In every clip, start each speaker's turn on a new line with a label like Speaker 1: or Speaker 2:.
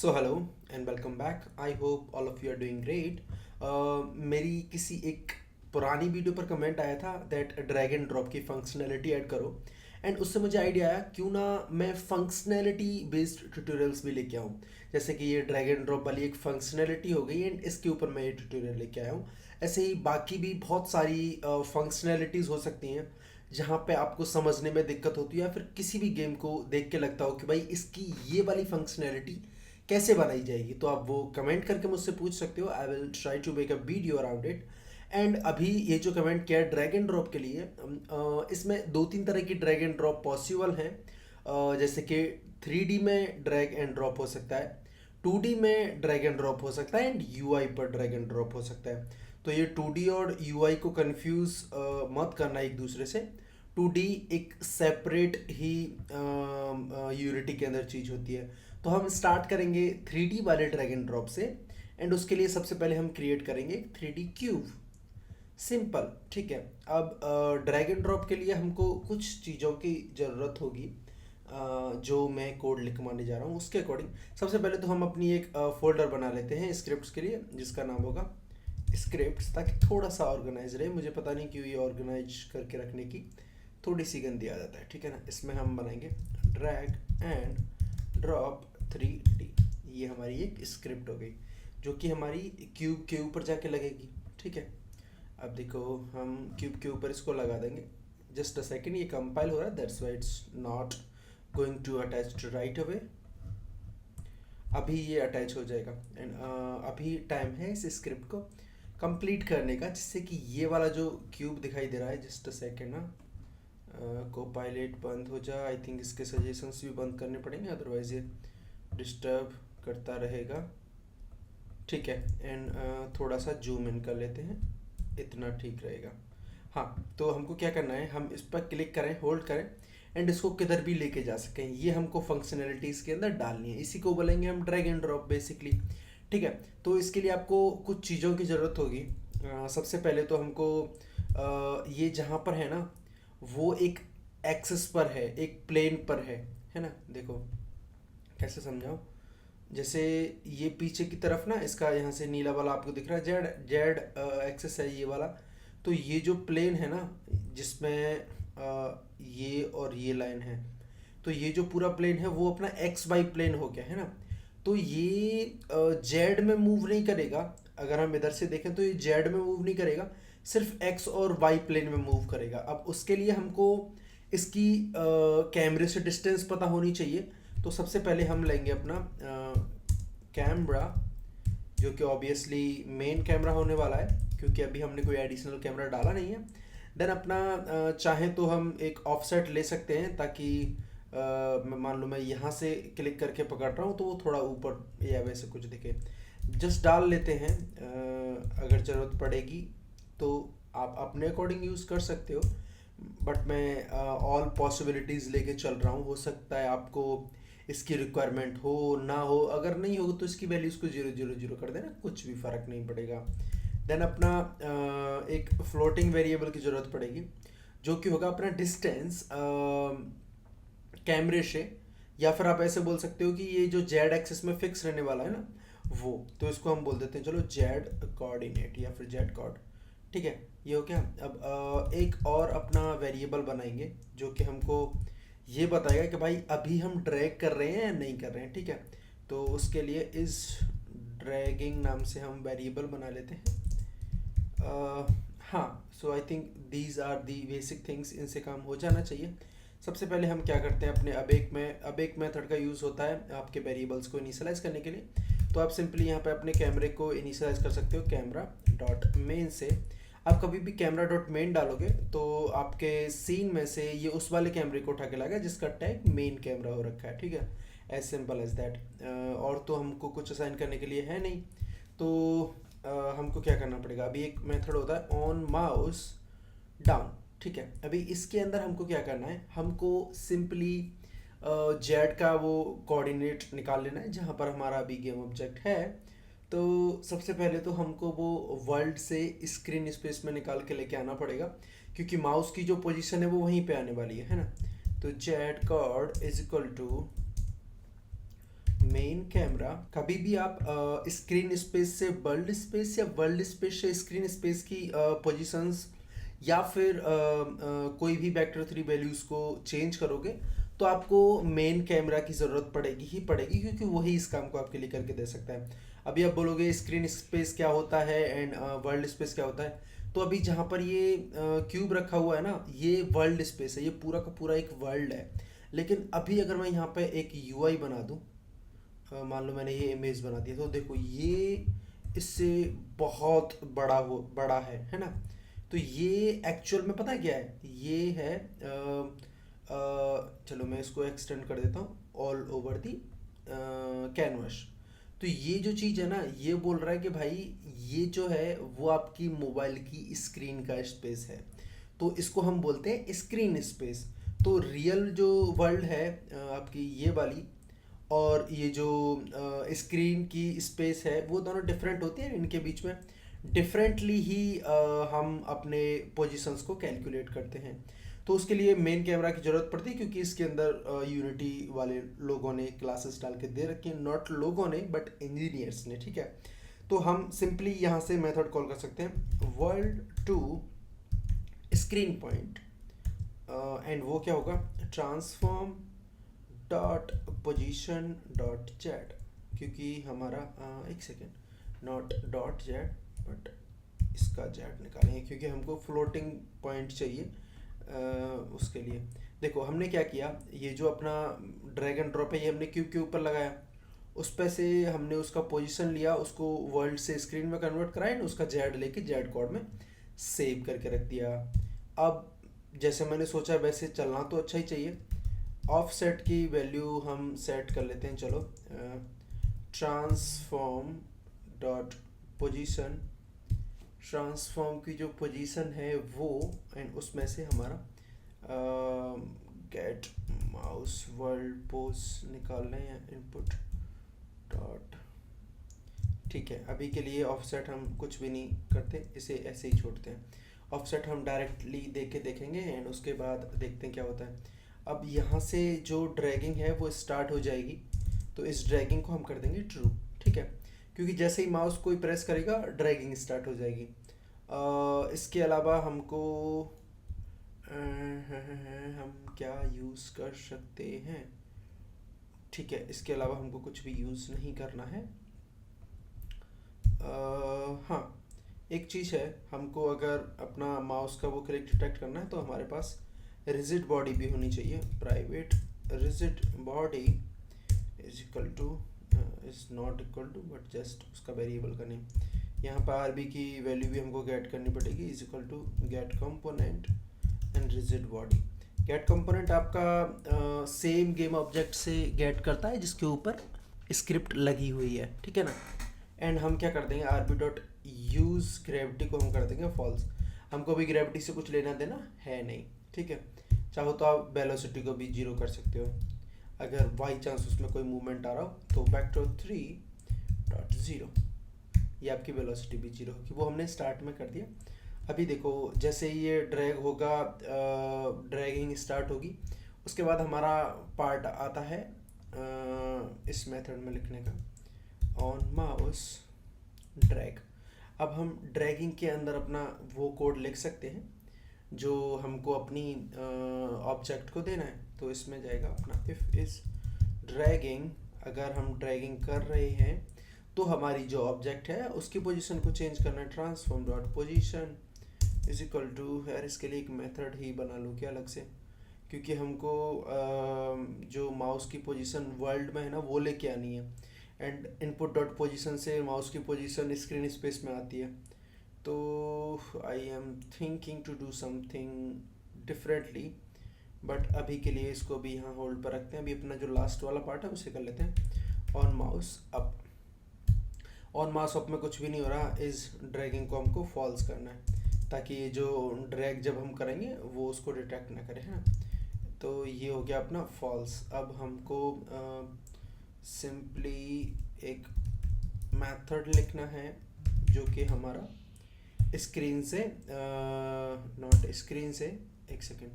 Speaker 1: So hello and welcome back. I hope all of you are doing great. मेरी किसी एक पुरानी video पर कमेंट आया था दैट ड्रैग एंड ड्रॉप की फंक्शनैलिटी ऐड करो, एंड उससे मुझे आइडिया आया क्यों ना मैं फंक्शनैलिटी बेस्ड ट्यूटोरियल्स भी लेके आऊँ। जैसे कि ये ड्रैग एंड ड्रॉप वाली एक फंक्शनैलिटी हो गई एंड इसके ऊपर मैं ये ट्यूटोरियल लेके आया हूँ। ऐसे ही बाकी भी बहुत सारी फंक्शनैलिटीज़ हो सकती हैं जहाँ पे आपको समझने में दिक्कत होती है, या फिर किसी भी गेम को देख के लगता हो कि भाई इसकी ये वाली फंक्शनैलिटी कैसे बनाई जाएगी, तो आप वो कमेंट करके मुझसे पूछ सकते हो। I will try to make a video around it. And अभी ये जो कमेंट किया है ड्रैग एंड ड्रॉप के लिए, इसमें दो तीन तरह की ड्रैग एंड ड्रॉप पॉसिबल हैं। जैसे कि 3D में ड्रैग एंड ड्रॉप हो सकता है, 2D में ड्रैग एंड ड्रॉप हो सकता है, एंड यूआई पर ड्रैग एंड ड्रॉप हो सकता है। तो ये 2D और यूआई को कंफ्यूज मत करना एक दूसरे से। 2D एक सेपरेट ही यूनिटी के अंदर चीज़ होती है। तो हम स्टार्ट करेंगे 3D वाले ड्रैग एंड ड्रॉप से, एंड उसके लिए सबसे पहले हम क्रिएट करेंगे 3D क्यूब। सिंपल, ठीक है। अब ड्रैग एंड ड्रॉप के लिए हमको कुछ चीज़ों की ज़रूरत होगी, जो मैं कोड लिखवाने जा रहा हूँ उसके अकॉर्डिंग। सबसे पहले तो हम अपनी एक फोल्डर बना लेते हैं स्क्रिप्ट्स के लिए, जिसका नाम होगा स्क्रिप्ट्स, ताकि थोड़ा सा ऑर्गेनाइज रहे। मुझे पता नहीं क्यों ये ऑर्गेनाइज करके रखने की थोड़ी सी गंदी आदत है, ठीक है ना। इसमें हम बनाएंगे ड्रैग एंड ड्रॉप 3D। ये हमारी एक स्क्रिप्ट हो गई जो कि हमारी क्यूब के ऊपर जाके लगेगी, ठीक है। अब देखो हम क्यूब के ऊपर इसको लगा देंगे। जस्ट अ सेकेंड, ये कंपाइल हो रहा है, that's why it's not going to attach right away. अभी ये अटैच हो जाएगा, एंड अभी टाइम है इस स्क्रिप्ट को कंप्लीट करने का, जिससे कि ये वाला जो क्यूब दिखाई दे रहा है, जस्ट अ सेकेंड ना, को पायलट बंद हो जाए। आई थिंक इसके सजेशंस भी बंद करने पड़ेंगे, अदरवाइज ये डिस्टर्ब करता रहेगा, ठीक है। एंड थोड़ा सा जूम इन कर लेते हैं, इतना ठीक रहेगा। हाँ, तो हमको क्या करना है, हम इस पर क्लिक करें, होल्ड करें, एंड इसको किधर भी लेके जा सकें, ये हमको फंक्शनैलिटीज़ के अंदर डालनी है। इसी को बोलेंगे हम ड्रैग एंड ड्रॉप बेसिकली, ठीक है। तो इसके लिए आपको कुछ चीज़ों की ज़रूरत होगी। सबसे पहले तो हमको ये जहाँ पर है ना, वो एक एक्सिस पर है, एक प्लेन पर है ना। देखो कैसे समझाऊँ, जैसे ये पीछे की तरफ ना, इसका यहाँ से नीला वाला आपको दिख रहा है, जेड जेड एक्सिस है ये वाला। तो ये जो प्लेन है ना, जिसमें ये और ये लाइन है, तो ये जो पूरा प्लेन है वो अपना एक्स वाई प्लेन हो गया है ना। तो ये जेड में मूव नहीं करेगा। अगर हम इधर से देखें तो ये जेड में मूव नहीं करेगा, सिर्फ एक्स और वाई प्लेन में मूव करेगा। अब उसके लिए हमको इसकी कैमरे से डिस्टेंस पता होनी चाहिए। तो सबसे पहले हम लेंगे अपना कैमरा, जो कि ऑब्वियसली मेन कैमरा होने वाला है, क्योंकि अभी हमने कोई एडिशनल कैमरा डाला नहीं है। देन अपना चाहें तो हम एक ऑफसेट ले सकते हैं, ताकि मान लो मैं यहाँ से क्लिक करके पकड़ रहा हूँ तो वो थोड़ा ऊपर या वैसे कुछ दिखे। जस्ट डाल लेते हैं, अगर ज़रूरत पड़ेगी तो आप अपने अकॉर्डिंग यूज़ कर सकते हो, बट मैं ऑल पॉसिबिलिटीज़ लेके चल रहा हूँ। हो सकता है आपको इसकी रिक्वायरमेंट हो ना हो, अगर नहीं हो तो इसकी वैल्यूज़ को 0 0 0 कर देना, कुछ भी फ़र्क नहीं पड़ेगा। देन अपना एक फ्लोटिंग वेरिएबल की ज़रूरत पड़ेगी, जो कि होगा अपना डिस्टेंस कैमरे से, या फिर आप ऐसे बोल सकते हो कि ये जो जेड एक्सिस में फिक्स रहने वाला है ना वो, तो इसको हम बोल देते हैं चलो जेड कोऑर्डिनेट या फिर जेड कोऑर्ड, ठीक है। ये हो गया। अब एक और अपना वेरिएबल बनाएंगे जो कि हमको ये बताएगा कि भाई अभी हम ड्रैग कर रहे हैं या नहीं कर रहे हैं, ठीक है। तो उसके लिए इस ड्रैगिंग नाम से हम वेरिएबल बना लेते हैं। हाँ, so I think these are the basic things, इनसे काम हो जाना चाहिए। सबसे पहले हम क्या करते हैं, अपने अब एक मेथड का यूज़ होता है आपके वेरिएबल्स को इनिशियलाइज करने के लिए। तो आप सिंपली यहाँ पे अपने कैमरे को इनिशियलाइज कर सकते हो कैमरा डॉट मेन से। आप कभी भी कैमरा डॉट मेन डालोगे तो आपके सीन में से ये उस वाले कैमरे को उठा के लाएगा जिसका टैग मेन कैमरा हो रखा है, ठीक है। As simple as that. और तो हमको कुछ असाइन करने के लिए है नहीं, तो हमको क्या करना पड़ेगा, अभी एक मेथड होता है ऑन माउस डाउन, ठीक है। अभी इसके अंदर हमको क्या करना है, हमको सिंपली जेड का वो कोऑर्डिनेट निकाल लेना है जहाँ पर हमारा अभी गेम ऑब्जेक्ट है। तो सबसे पहले तो हमको वो वर्ल्ड से स्क्रीन स्पेस में निकाल के लेके आना पड़ेगा, क्योंकि माउस की जो पोजीशन है वो वहीं पे आने वाली है ना। तो Z coord is equal to main camera, कभी भी आप स्क्रीन स्पेस से वर्ल्ड स्पेस या वर्ल्ड स्पेस से स्क्रीन स्पेस की पोजीशंस या फिर कोई भी वेक्टर 3 वैल्यूज़ को चेंज करोगे तो आपको मेन कैमरा की ज़रूरत पड़ेगी ही पड़ेगी, क्योंकि वही इस काम को आपके लिए करके दे सकता है। अभी आप बोलोगे स्क्रीन स्पेस क्या होता है एंड वर्ल्ड स्पेस क्या होता है, तो अभी जहाँ पर ये क्यूब रखा हुआ है ना, ये वर्ल्ड स्पेस है, ये पूरा का पूरा एक वर्ल्ड है। लेकिन अभी अगर मैं यहाँ पे एक यूआई बना दूँ, मान लो मैंने ये इमेज बना दिया, तो देखो ये इससे बहुत बड़ा है ना। तो ये एक्चुअल में पता है क्या है, ये है चलो मैं इसको एक्सटेंड कर देता हूँ ऑल ओवर दी कैनवस। तो ये जो चीज़ है ना, ये बोल रहा है कि भाई ये जो है वो आपकी मोबाइल की स्क्रीन का स्पेस है, तो इसको हम बोलते हैं स्क्रीन स्पेस। तो रियल जो वर्ल्ड है आपकी ये वाली, और ये जो स्क्रीन की स्पेस है, वो दोनों डिफरेंट होती हैं। इनके बीच में डिफरेंटली ही हम अपने पोजीशंस को कैलकुलेट करते हैं। तो उसके लिए मेन कैमरा की ज़रूरत पड़ती है, क्योंकि इसके अंदर यूनिटी वाले लोगों ने क्लासेस डाल के दे रखी हैं, नॉट लोगों ने बट इंजीनियर्स ने, ठीक है। तो हम सिंपली यहाँ से मेथड कॉल कर सकते हैं world to screen point, and वो क्या होगा, transform dot position dot Z, क्योंकि हमारा एक second, not dot Z but इसका जेड निकालेंगे, क्योंकि हमको फ्लोटिंग पॉइंट चाहिए उसके लिए। देखो हमने क्या किया, ये जो अपना ड्रैग एंड ड्रॉप है, ये हमने क्यूब के ऊपर लगाया, उस पे से हमने उसका पोजीशन लिया, उसको वर्ल्ड से स्क्रीन में कन्वर्ट कराया, उसका जेड लेके जेड कोड में सेव करके रख दिया। अब जैसे मैंने सोचा वैसे चलना तो अच्छा ही चाहिए। ऑफसेट की वैल्यू हम सेट कर लेते हैं, चलो ट्रांसफॉर्म डॉट पोजीशन, ट्रांसफॉर्म की जो पोजीशन है वो, एंड उसमें से हमारा गेट माउस वर्ल्ड पोज निकालना है, इनपुट डॉट, ठीक है। अभी के लिए ऑफसेट हम कुछ भी नहीं करते, इसे ऐसे ही छोड़ते हैं। ऑफसेट हम डायरेक्टली देखेंगे एंड उसके बाद देखते हैं क्या होता है। अब यहाँ से जो ड्रैगिंग है वो स्टार्ट हो जाएगी, तो इस ड्रैगिंग को हम कर देंगे ट्रू, ठीक है, क्योंकि जैसे ही माउस कोई प्रेस करेगा ड्रैगिंग स्टार्ट हो जाएगी। इसके अलावा हमको हम क्या यूज़ कर सकते हैं, ठीक है, इसके अलावा हमको कुछ भी यूज़ नहीं करना है। हाँ, एक चीज़ है, हमको अगर अपना माउस का वो क्लिक डिटेक्ट करना है तो हमारे पास रिजिड बॉडी भी होनी चाहिए। Private rigid body is equal to, is not equal to but just उसका वेरिएबल का नेम, यहाँ पर आरबी की वैल्यू भी हमको गेट करनी पड़ेगी, is equal to get component and rigid body. Get component आपका सेम गेम ऑब्जेक्ट से गेट करता है जिसके ऊपर स्क्रिप्ट लगी हुई है, ठीक है ना। एंड हम क्या कर देंगे, आरबी डॉट यूज़ ग्रेविटी को हम कर देंगे फॉल्स। हमको भी ग्रेविटी से कुछ लेना देना है नहीं, ठीक है। चाहो तो आप वेलोसिटी को भी जीरो कर सकते हो, अगर बाई चांस उसमें कोई मूवमेंट आ रहा हो तो वेक्टर 3.0, ये आपकी वेलोसिटी भी जीरो होगी, वो हमने स्टार्ट में कर दिया। अभी देखो जैसे ही ये ड्रैग होगा, ड्रैगिंग स्टार्ट होगी, उसके बाद हमारा पार्ट आता है इस मेथड में लिखने का, ऑन माउस ड्रैग। अब हम ड्रैगिंग के अंदर अपना वो कोड लिख सकते हैं जो हमको अपनी ऑब्जेक्ट को देना है। तो इसमें जाएगा अपना इफ़ इज़ ड्रैगिंग, अगर हम ड्रैगिंग कर रहे हैं तो हमारी जो ऑब्जेक्ट है उसकी पोजीशन को चेंज करना है, transform dot position is equal to, यार इसके लिए एक मेथड ही बना लूँ क्या अलग से, क्योंकि हमको जो माउस की पोजीशन वर्ल्ड में है ना वो लेके आनी है, एंड इनपुट डॉट पोजीशन से माउस की पोजीशन स्क्रीन स्पेस में आती है। तो I am thinking to do something differently, but अभी के लिए इसको भी यहाँ होल्ड पर रखते हैं। अभी अपना जो लास्ट वाला पार्ट है उसे कर लेते हैं, on mouse up. On mouse up में कुछ भी नहीं हो रहा, इस ड्रैगिंग को हमको फॉल्स करना है ताकि ये जो ड्रैग जब हम करेंगे वो उसको डिटेक्ट ना करे, है ना। तो ये हो गया अपना फॉल्स। अब हमको सिंपली एक मेथड लिखना है जो कि हमारा स्क्रीन से नॉट स्क्रीन से, एक सेकेंड,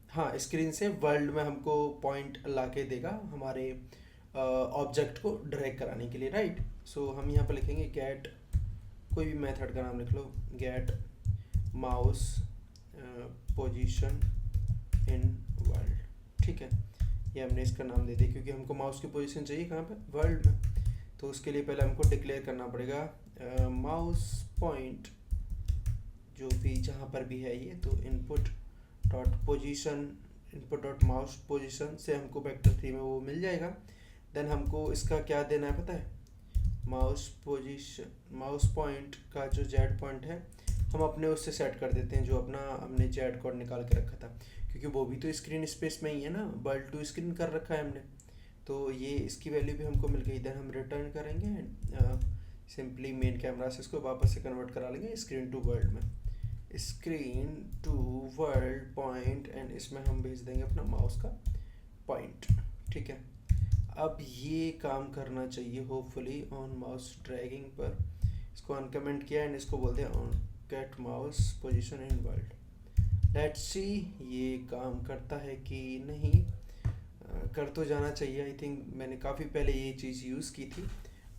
Speaker 1: हाँ स्क्रीन से वर्ल्ड में हमको पॉइंट ला के देगा हमारे ऑब्जेक्ट को ड्रैग कराने के लिए, राइट। सो हम यहाँ पर लिखेंगे गेट, कोई भी मेथड का नाम लिख लो, get mouse position in world, ठीक है। ये हमने इसका नाम दे दिया क्योंकि हमको माउस की पोजीशन चाहिए कहाँ पे, वर्ल्ड में। तो उसके लिए पहले हमको डिक्लेयर करना पड़ेगा माउस पॉइंट जो भी जहाँ पर भी है ये, तो input dot position, input dot mouse position से हमको वेक्टर 3 में वो मिल जाएगा। देन हमको इसका क्या देना है पता है, माउस पोजीशन, माउस पॉइंट का जो जेड पॉइंट है हम अपने उससे सेट कर देते हैं, जो अपना हमने जेड कोड निकाल के रखा था, क्योंकि वो भी तो स्क्रीन स्पेस में ही है ना, वर्ल्ड टू स्क्रीन कर रखा है हमने। तो ये इसकी वैल्यू भी हमको मिल गई। देन हम रिटर्न करेंगे एंड सिंपली मेन कैमरा से इसको वापस से कन्वर्ट करा लेंगे स्क्रीन टू वर्ल्ड में, screen to world point, and इसमें हम भेज देंगे अपना माउस का पॉइंट, ठीक है। अब ये काम करना चाहिए होपफुली ऑन माउस ड्रैगिंग पर। इसको अनकमेंट किया एंड इसको बोलते हैं on get mouse position in world. Let's see ये काम करता है कि नहीं। कर तो जाना चाहिए, आई थिंक मैंने काफ़ी पहले ये चीज़ यूज़ की थी,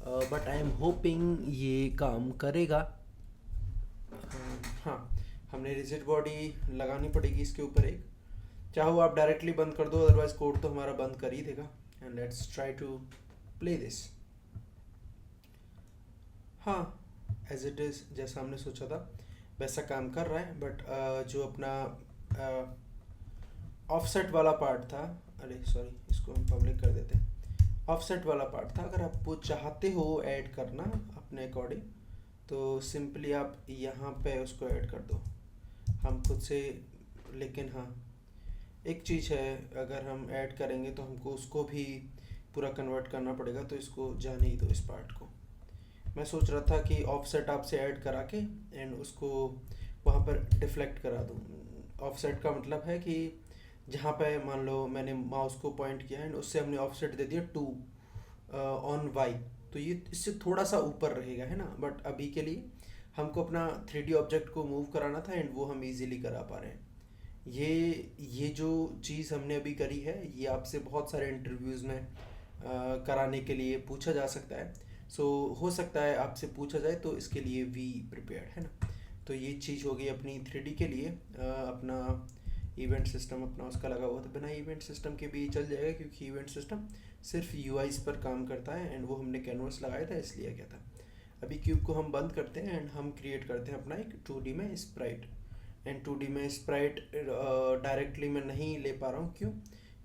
Speaker 1: बट आई एम होपिंग ये काम करेगा। हाँ, हमने रिजिड बॉडी लगानी पड़ेगी इसके ऊपर एक, चाहो आप डायरेक्टली बंद कर दो, अदरवाइज कोड तो हमारा बंद कर ही देगा। And let's try to play this. हाँ, एज इट इज़ जैसा हमने सोचा था वैसा काम कर रहा है, बट जो अपना ऑफसेट वाला पार्ट था, अरे सॉरी इसको हम पब्लिक कर देते हैं। ऑफसेट वाला पार्ट था, अगर आप वो चाहते हो ऐड करना अपने अकॉर्डिंग, तो सिंपली आप यहाँ पे उसको ऐड कर दो हम खुद से। लेकिन हाँ, एक चीज़ है, अगर हम ऐड करेंगे तो हमको उसको भी पूरा कन्वर्ट करना पड़ेगा, तो इसको जाने ही दो इस पार्ट को। मैं सोच रहा था कि ऑफसेट आपसे ऐड करा के एंड उसको वहाँ पर डिफ्लेक्ट करा दूँ। ऑफसेट का मतलब है कि जहाँ पे मान लो मैंने माउस को पॉइंट किया एंड उससे हमने ऑफसेट दे दिया 2 ऑन वाई, तो ये इससे थोड़ा सा ऊपर रहेगा, है ना। बट अभी के लिए हमको अपना 3D ऑब्जेक्ट को मूव कराना था एंड वो हम इजीली करा पा रहे हैं। ये जो चीज़ हमने अभी करी है, ये आपसे बहुत सारे इंटरव्यूज़ में कराने के लिए पूछा जा सकता है। सो हो सकता है आपसे पूछा जाए, तो इसके लिए वी प्रिपेयर्ड, है ना। तो ये चीज़ हो गई अपनी 3D के लिए। अपना इवेंट सिस्टम अपना उसका लगा हुआ था, बिना इवेंट सिस्टम के भी चल जाएगा, क्योंकि इवेंट सिस्टम सिर्फ यूआईज पर काम करता है एंड वो हमने कैनवस लगाया था इसलिए क्या था। अभी क्यूब को हम बंद करते हैं एंड हम क्रिएट करते हैं अपना एक 2D में स्प्राइट। एंड 2D में स्प्राइट डायरेक्टली मैं नहीं ले पा रहा हूँ, क्यों?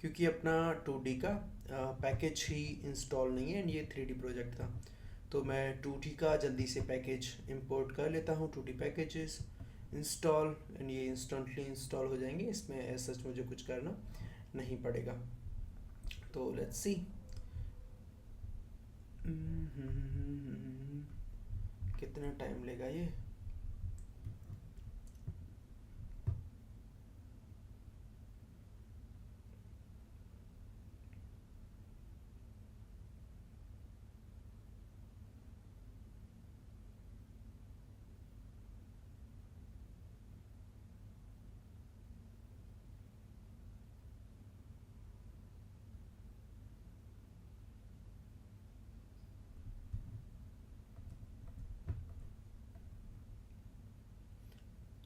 Speaker 1: क्योंकि अपना 2D का पैकेज ही इंस्टॉल नहीं है एंड ये 3D प्रोजेक्ट था। तो मैं 2D का जल्दी से पैकेज इंपोर्ट कर लेता हूँ, 2D पैकेजेस इंस्टॉल, एंड ये इंस्टेंटली इंस्टॉल हो जाएंगे, इसमें ऐसा मुझे कुछ करना नहीं पड़ेगा। तो लेट्स सी कितना टाइम लेगा ये।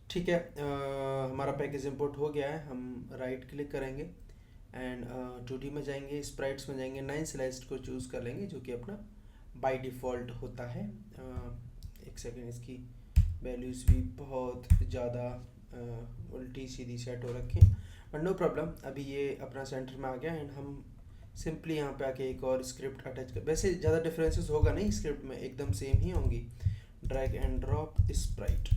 Speaker 1: ठीक है, हमारा पैकेज इंपोर्ट हो गया है। हम राइट क्लिक करेंगे एंड 2D में जाएंगे, स्प्राइट्स में जाएंगे, 9 स्लाइस को चूज़ कर लेंगे, जो कि अपना बाय डिफ़ॉल्ट होता है। एक सेकेंड, इसकी वैल्यूज़ भी बहुत ज़्यादा उल्टी सीधी सेट हो रखी हैं, बट नो प्रॉब्लम। अभी ये अपना सेंटर में आ गया एंड हम सिंपली यहाँ पे आके एक और स्क्रिप्ट अटैच कर, वैसे ज़्यादा डिफरेंसेस होगा नहीं स्क्रिप्ट में, एकदम सेम ही होंगी, drag and drop Sprite.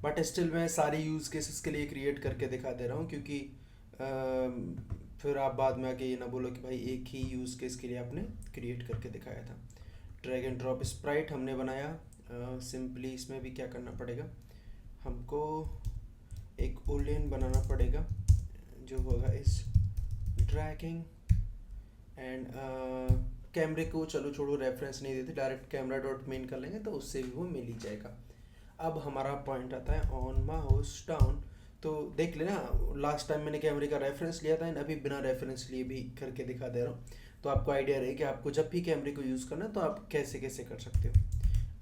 Speaker 1: But still मैं सारी यूज़ केसेस के लिए क्रिएट करके दिखा दे रहा हूँ, क्योंकि फिर आप बाद में आके ये ना बोलो कि भाई एक ही यूज़ केस के लिए आपने क्रिएट करके दिखाया था। ड्रैग एंड ड्रॉप स्प्राइट हमने बनाया। सिंपली इसमें भी क्या करना पड़ेगा, हमको एक ओलियन बनाना पड़ेगा जो होगा इस ड्रैगिंग एंड कैमरे को, चलो छोड़ो रेफरेंस नहीं देते, डायरेक्ट कैमरा डॉट मेन कर लेंगे तो उससे भी वो मिल ही जाएगा। अब हमारा पॉइंट आता है ऑन माउस डाउन। तो देख लेना, लास्ट टाइम मैंने कैमरे का रेफरेंस लिया था एंड अभी बिना रेफरेंस लिए भी करके दिखा दे रहा हूँ। तो आपको आइडिया रहे कि आपको जब भी कैमरे को यूज़ करना है तो आप कैसे कैसे कर सकते हो।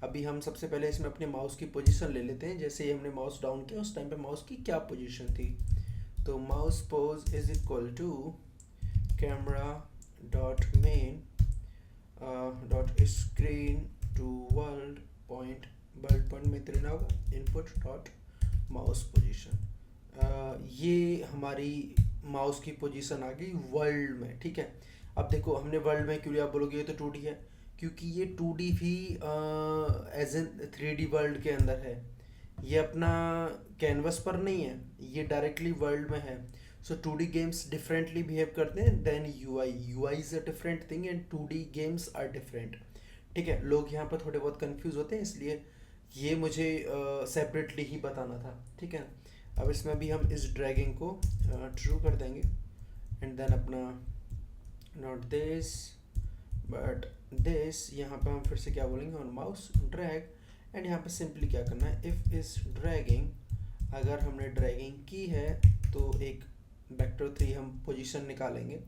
Speaker 1: अभी हम सबसे पहले इसमें अपने माउस की पोजीशन ले लेते हैं। जैसे ही हमने माउस डाउन किया उस टाइम पे माउस की क्या पोजीशन थी। तो mouse pos is equal to camera dot main dot screen to world point, world point में देना होगा इनपुट डॉट माउस पोजीशन। ये हमारी माउस की पोजीशन आ गई वर्ल्ड में, ठीक है। अब देखो हमने वर्ल्ड में क्यों लिया, आप बोलोगे ये तो 2D है, क्योंकि ये 2D भी एज एन 3D वर्ल्ड के अंदर है। ये अपना कैनवस पर नहीं है, ये डायरेक्टली वर्ल्ड में है। सो 2D गेम्स डिफरेंटली बिहेव करते हैं then UI. UI is a different thing and 2D games are different, ठीक है। लोग यहाँ पर थोड़े बहुत कंफ्यूज होते हैं, इसलिए ये मुझे सेपरेटली ही बताना था, ठीक है। अब इसमें भी हम इस ड्रैगिंग को ट्रू कर देंगे एंड देन अपना नॉट दिस बट दिस, यहाँ पे हम फिर से क्या बोलेंगे ऑन माउस ड्रैग, एंड यहाँ पे सिंपली क्या करना है, इफ़ इस ड्रैगिंग, अगर हमने ड्रैगिंग की है तो एक वेक्टर 3 हम पोजीशन निकालेंगे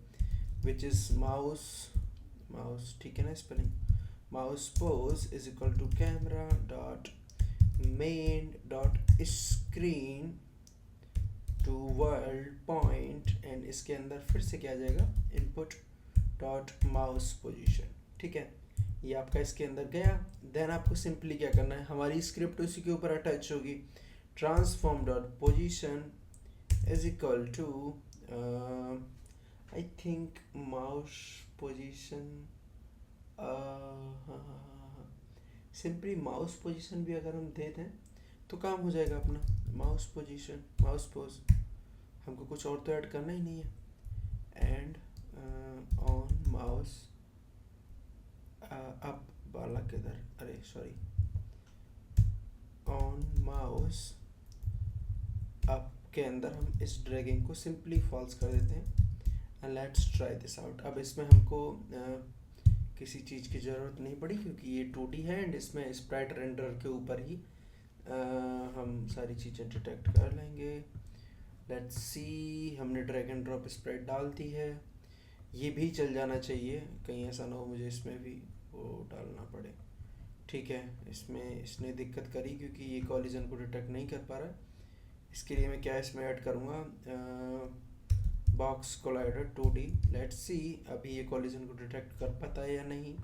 Speaker 1: विच इज़ माउस, माउस ठीक है ना spelling, mouse pos is equal to camera dot main dot screen to world point, and इसके अंदर फिर से क्या आ जाएगा इनपुट डॉट माउस पोजीशन, ठीक है। ये आपका इसके अंदर गया। देन आपको सिंपली क्या करना है, हमारी स्क्रिप्ट उसी के ऊपर अटैच होगी, transform dot position is equal to I think mouse position, simply mouse position भी अगर हम दे दें तो काम हो जाएगा अपना। माउस पोजीशन, माउस पोज, हमको कुछ और तो ऐड करना ही नहीं है। एंड ऑन माउस अप वाला किधर, अरे सॉरी, ऑन माउस अप के अंदर हम इस ड्रैगिंग को सिंपली फॉल्स कर देते हैं and let's try this out. अब इसमें हमको किसी चीज़ की ज़रूरत नहीं पड़ी क्योंकि ये 2D है एंड इसमें स्प्राइट रेंडर के ऊपर ही हम सारी चीज़ें डिटेक्ट कर लेंगे। लेट्स सी, हमने ड्रैग एंड ड्रॉप स्प्राइट डाल दी है, ये भी चल जाना चाहिए, कहीं ऐसा ना हो मुझे इसमें भी वो डालना पड़े, ठीक है। इसमें इसने दिक्कत करी क्योंकि ये कॉलिजन को डिटेक्ट नहीं कर पा रहा है। इसके लिए मैं क्या इसमें ऐड करूँगा, box collider 2D। Let's see अभी ये कॉलिजन को डिटेक्ट कर पाता है या नहीं।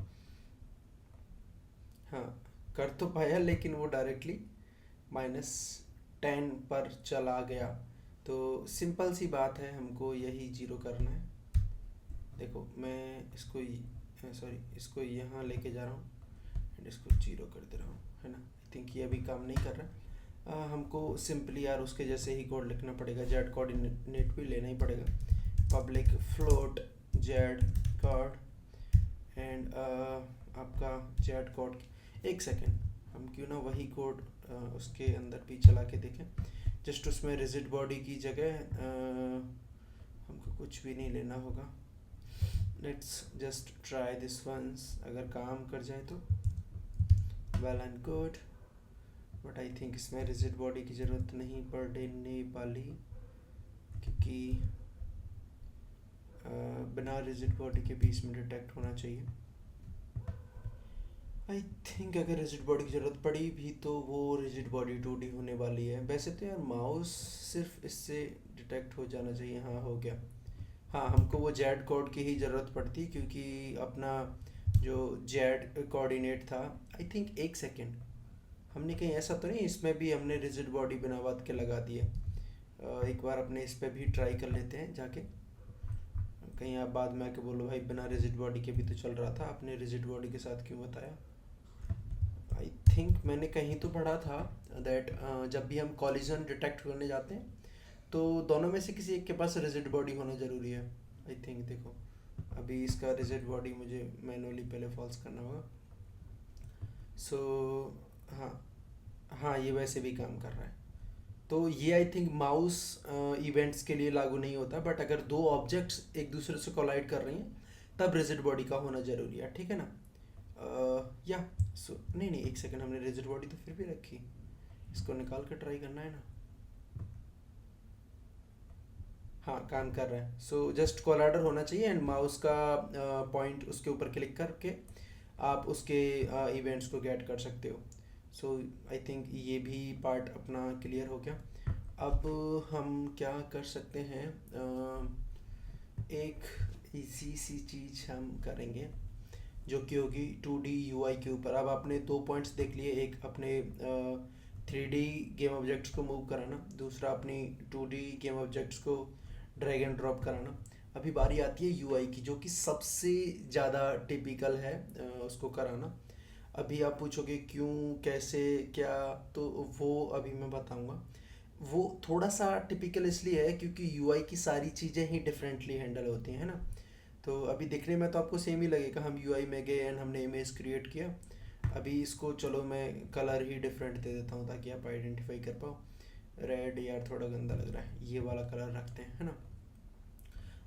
Speaker 1: हाँ कर तो पाया, लेकिन वो डायरेक्टली -10 पर चला गया। तो सिंपल सी बात है, हमको यही जीरो करना है। देखो मैं इसको सॉरी इसको यहाँ लेके जा रहा हूँ एंड इसको जीरो कर दे रहा हूँ, है ना। आई थिंक ये अभी काम नहीं कर रहा। हमको सिंपली यार उसके जैसे ही कोड लिखना पड़ेगा, जेड कोऑर्डिनेट भी लेना ही पड़ेगा, public float Z code and आपका जेड कोड। एक सेकेंड, हम क्यों ना वही कोड उसके अंदर भी चला के देखें, जस्ट उसमें रिजिड बॉडी की जगह हमको कुछ भी नहीं लेना होगा। Let's just try this once, अगर काम कर जाए तो well and good, but I think इसमें रिजिड बॉडी की ज़रूरत नहीं पड़ने वाली क्योंकि बिना रिजिड बॉडी के भी इसमें डिटेक्ट होना चाहिए। आई थिंक अगर रिजिड बॉडी की ज़रूरत पड़ी भी तो वो रिजिड बॉडी 2D होने वाली है। वैसे तो यार माउस सिर्फ इससे डिटेक्ट हो जाना चाहिए। हाँ हो गया। हाँ हमको वो जेड कोड की ही ज़रूरत पड़ती क्योंकि अपना जो जेड कोऑर्डिनेट था, आई थिंक एक सेकेंड, हमने कहीं ऐसा तो नहीं इसमें भी हमने रिजिड बॉडी बिना बात के लगा दिए। एक बार अपने इस पर भी ट्राई कर लेते हैं जाके, कहीं आप बाद में आके बोलो भाई बिना रिजिड बॉडी के भी तो चल रहा था, आपने रिजिड बॉडी के साथ क्यों बताया। आई थिंक मैंने कहीं तो पढ़ा था दैट जब भी हम कॉलिजन डिटेक्ट करने जाते हैं तो दोनों में से किसी एक के पास रिजिड बॉडी होना ज़रूरी है। आई थिंक देखो अभी इसका रिजिड बॉडी मुझे मैनुअली पहले फॉल्स करना होगा। सो हाँ हाँ ये वैसे भी काम कर रहा है। तो ये आई थिंक माउस इवेंट्स के लिए लागू नहीं होता, बट अगर दो ऑब्जेक्ट्स एक दूसरे से कोलाइड कर रही हैं तब रिजिड बॉडी का होना ज़रूरी है, ठीक है ना। या सो नहीं एक सेकंड, हमने रिजिड बॉडी तो फिर भी रखी, इसको निकाल कर ट्राई करना है ना। हाँ काम कर रहा है। सो जस्ट कोलाइडर होना चाहिए एंड माउस का पॉइंट उसके ऊपर क्लिक करके आप उसके इवेंट्स को गेट कर सकते हो। सो आई थिंक ये भी पार्ट अपना क्लियर हो गया। अब हम क्या कर सकते हैं, एक इजी सी चीज़ हम करेंगे जो कि होगी 2D UI के ऊपर। अब आपने दो पॉइंट्स देख लिए, एक अपने 3D गेम ऑब्जेक्ट्स को मूव कराना, दूसरा अपनी 2D गेम ऑब्जेक्ट्स को ड्रैग एंड ड्रॉप कराना। अभी बारी आती है UI की, जो कि सबसे ज़्यादा टिपिकल है उसको कराना। अभी आप पूछोगे क्यों, कैसे, क्या, तो वो अभी मैं बताऊंगा। वो थोड़ा सा टिपिकल इसलिए है क्योंकि UI की सारी चीज़ें ही डिफरेंटली हैंडल होती हैं, है ना। तो अभी दिखने में तो आपको सेम ही लगेगा, हम UI में गए एंड हमने इमेज क्रिएट किया। अभी इसको चलो मैं कलर ही डिफरेंट दे देता हूँ ताकि आप आइडेंटिफाई कर पाओ। रेड यार थोड़ा गंदा लग रहा है, ये वाला कलर रखते हैं, है ना।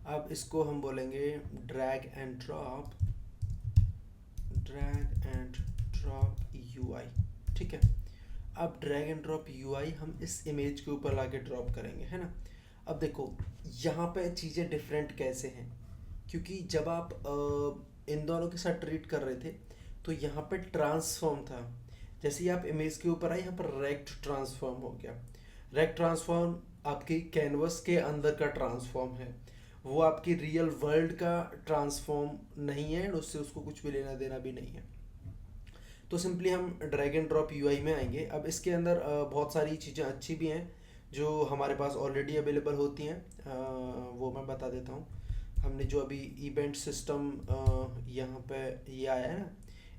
Speaker 1: अब इसको हम बोलेंगे drag and drop, drag and drop UI, ठीक है। अब ड्रैग एंड ड्रॉप UI हम इस इमेज के ऊपर लाके ड्रॉप करेंगे, है ना। अब देखो यहाँ पे चीज़ें डिफरेंट कैसे हैं, क्योंकि जब आप इन दोनों के साथ ट्रीट कर रहे थे तो यहाँ पे ट्रांसफॉर्म था। जैसे ही आप इमेज के ऊपर आए यहाँ पर रेक्ट ट्रांसफॉर्म हो गया। रेक्ट ट्रांसफॉर्म आपकी कैनवस के अंदर का ट्रांसफॉर्म है, वो आपकी रियल वर्ल्ड का ट्रांसफॉर्म नहीं है, उससे उसको कुछ भी लेना देना भी नहीं है। तो सिंपली हम ड्रैग एंड ड्रॉप UI में आएंगे। अब इसके अंदर बहुत सारी चीज़ें अच्छी भी हैं जो हमारे पास ऑलरेडी अवेलेबल होती हैं, वो मैं बता देता हूँ। हमने जो अभी इवेंट सिस्टम यहाँ पे ये आया है ना,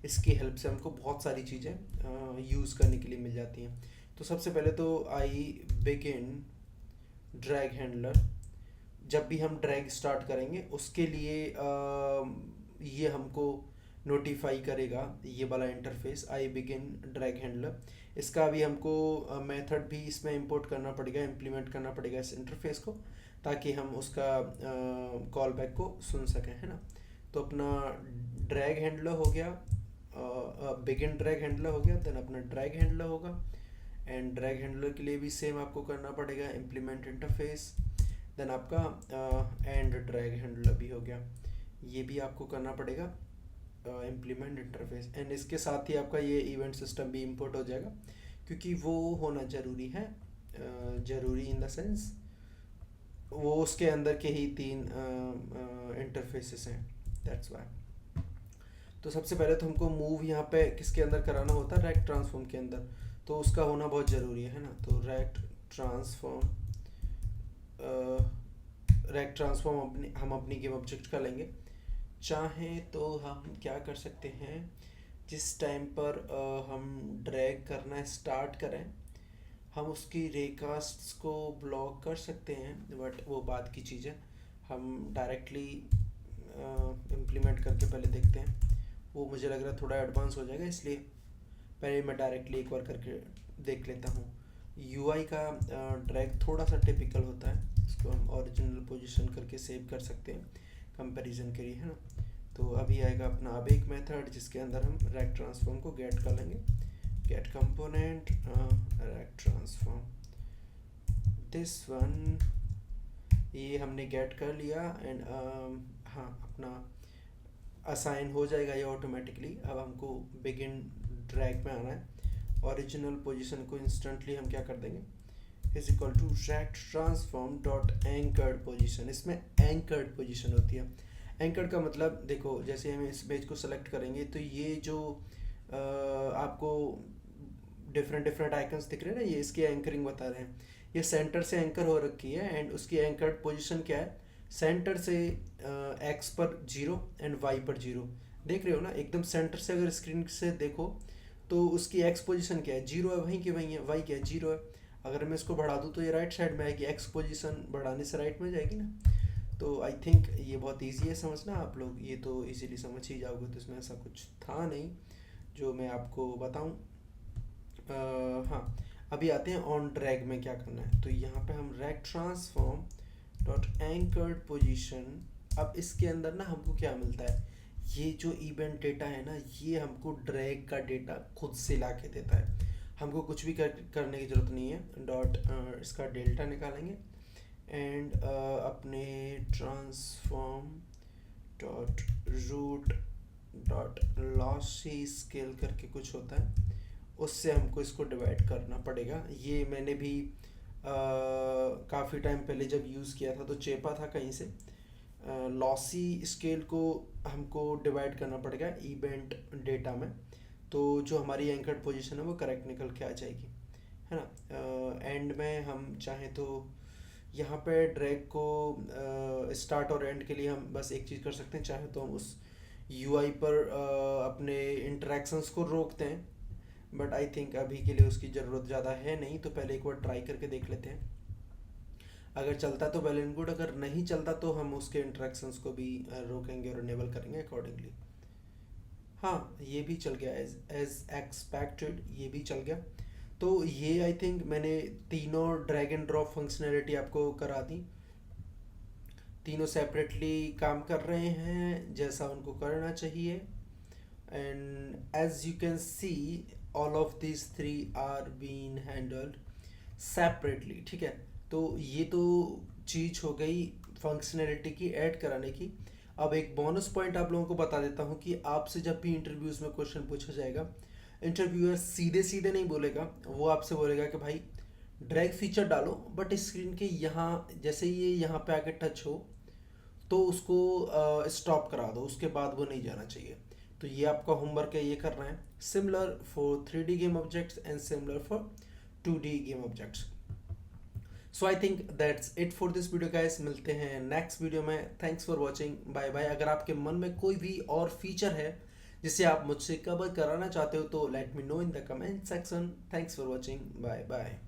Speaker 1: इसकी हेल्प से हमको बहुत सारी चीज़ें यूज़ करने के लिए मिल जाती हैं। तो सबसे पहले तो आई बिगिन ड्रैग हैंडलर। जब भी हम ड्रैग स्टार्ट करेंगे उसके लिए ये हमको नोटिफाई करेगा, ये वाला interface I begin drag handler. इसका भी हमको मेथड भी इसमें इंपोर्ट करना पड़ेगा, इम्प्लीमेंट करना पड़ेगा इस इंटरफेस को, ताकि हम उसका कॉल बैक को सुन सकें, है ना। तो अपना ड्रैग हैंडलर हो गया, बिगिन ड्रैग हैंडलर हो गया, देन अपना ड्रैग हैंडलर होगा। एंड ड्रैग हैंडलर के लिए भी सेम आपको करना पड़ेगा इम्प्लीमेंट इंटरफेस, देन आपका एंड ड्रैग हैंडलर भी हो गया, ये भी आपको करना पड़ेगा इम्प्लीमेंट इंटरफेस। एंड इसके साथ ही आपका ये इवेंट सिस्टम भी इंपोर्ट हो जाएगा, क्योंकि वो होना ज़रूरी है, ज़रूरी इन द सेंस वो उसके अंदर के ही तीन इंटरफेसेस हैं, दैट्स वाई। तो सबसे पहले तो हमको मूव यहाँ पे किसके अंदर कराना होता है, रेक्ट ट्रांसफॉर्म के अंदर, तो उसका होना बहुत ज़रूरी है ना। तो रेक्ट ट्रांसफॉर्म, रेक्ट ट्रांसफॉर्म हम अपनी गेम ऑब्जेक्ट का लेंगे। चाहें तो हम क्या कर सकते हैं, जिस टाइम पर हम ड्रैग करना स्टार्ट करें हम उसकी रेकास्ट्स को ब्लॉक कर सकते हैं, बट वो बात की चीज़ है। हम डायरेक्टली इम्प्लीमेंट करके पहले देखते हैं, वो मुझे लग रहा है थोड़ा एडवांस हो जाएगा, इसलिए पहले मैं डायरेक्टली एक बार करके देख लेता हूँ। UI का ड्रैग थोड़ा सा टिपिकल होता है, इसको हम ओरिजिनल पोजीशन करके सेव कर सकते हैं कंपैरिजन के लिए, है ना। तो अभी आएगा अपना अब एक मेथड जिसके अंदर हम रेक्ट ट्रांसफॉर्म को गेट कर लेंगे, get component rect transform, this one, ये हमने गेट कर लिया। एंड हाँ अपना असाइन हो जाएगा ये ऑटोमेटिकली। अब हमको बिगिन ड्रैग में आना है, ओरिजिनल पोजीशन को इंस्टेंटली हम क्या कर देंगे, is equal to rect transform dot anchored position. इसमें एंकर्ड पोजीशन होती है। एंकर्ड का मतलब देखो, जैसे हम इस पेज को सेलेक्ट करेंगे तो ये जो आपको डिफरेंट डिफरेंट आइकन्स दिख रहे हैं ना, ये इसकी एंकरिंग बता रहे हैं। ये सेंटर से एंकर हो रखी है एंड उसकी एंकर्ड पोजीशन क्या है, सेंटर से एक्स पर 0 एंड वाई पर 0। देख रहे हो ना, एकदम सेंटर से अगर स्क्रीन से देखो तो उसकी एक्स पोजीशन क्या है, 0 है, वहीं की वहीं है। वाई क्या है, 0 है। अगर मैं इसको बढ़ा दूँ तो ये राइट साइड में आएगी, एक्स पोजीशन बढ़ाने से राइट में जाएगी ना। तो आई थिंक ये बहुत ईजी है समझना, आप लोग ये तो इजीली समझ ही जाओगे, तो इसमें ऐसा कुछ था नहीं जो मैं आपको बताऊं। हाँ अभी आते हैं ऑन ड्रैग में क्या करना है। तो यहाँ पे हम rect transform dot anchored position, अब इसके अंदर ना हमको क्या मिलता है, ये जो इवेंट डेटा है ना, ये हमको ड्रैग का डेटा खुद से ला के देता है, हमको कुछ भी करने की ज़रूरत नहीं है। डॉट इसका डेल्टा निकालेंगे एंड अपने transform dot root dot lossy scale करके कुछ होता है, उससे हमको इसको डिवाइड करना पड़ेगा। ये मैंने भी काफ़ी टाइम पहले जब यूज़ किया था तो चेपा था कहीं से। लॉसी स्केल को हमको डिवाइड करना पड़ेगा इवेंट डेटा में, तो जो हमारी एंकर्ड पोजीशन है वो करेक्ट निकल के आ जाएगी, है ना। एंड में हम चाहें तो यहाँ पे ड्रैग को स्टार्ट और एंड के लिए हम बस एक चीज़ कर सकते हैं, चाहे तो हम उस यूआई पर अपने इंटरेक्शंस को रोकते हैं, बट आई थिंक अभी के लिए उसकी ज़रूरत ज़्यादा है नहीं, तो पहले एक बार ट्राई करके देख लेते हैं। अगर चलता तो वेल एंड गुड, अगर नहीं चलता तो हम उसके इंटरेक्शंस को भी रोकेंगे और इनेबल करेंगे अकॉर्डिंगली। हाँ, ये भी चल गया एज एज एक्सपेक्टेड, ये भी चल गया। तो ये आई थिंक मैंने तीनों ड्रैग एंड ड्रॉप फंक्शनैलिटी आपको करा दी। तीनों सेपरेटली काम कर रहे हैं जैसा उनको करना चाहिए, and as you can see all of this three are been handled separately, ठीक है। तो ये तो चीज़ हो गई फंक्शनैलिटी की ऐड कराने की। अब एक बोनस पॉइंट आप लोगों को बता देता हूँ कि आपसे जब भी इंटरव्यूज़ में क्वेश्चन पूछा जाएगा, इंटरव्यूअर सीधे सीधे नहीं बोलेगा, वो आपसे बोलेगा कि भाई ड्रैग फीचर डालो, बट स्क्रीन के यहाँ जैसे ये यहाँ पे आके टच हो तो उसको स्टॉप करा दो, उसके बाद वो नहीं जाना चाहिए। तो ये आपका होमवर्क है, ये करना है। Similar for 3D game objects and similar for 2D game objects. So I think that's it for this video guys, मिलते हैं नेक्स्ट वीडियो में। Thanks for watching, bye bye. अगर आपके मन में कोई भी और फीचर है जिसे आप मुझसे कवर कराना चाहते हो तो let me know in the comment section. Thanks for watching, bye bye.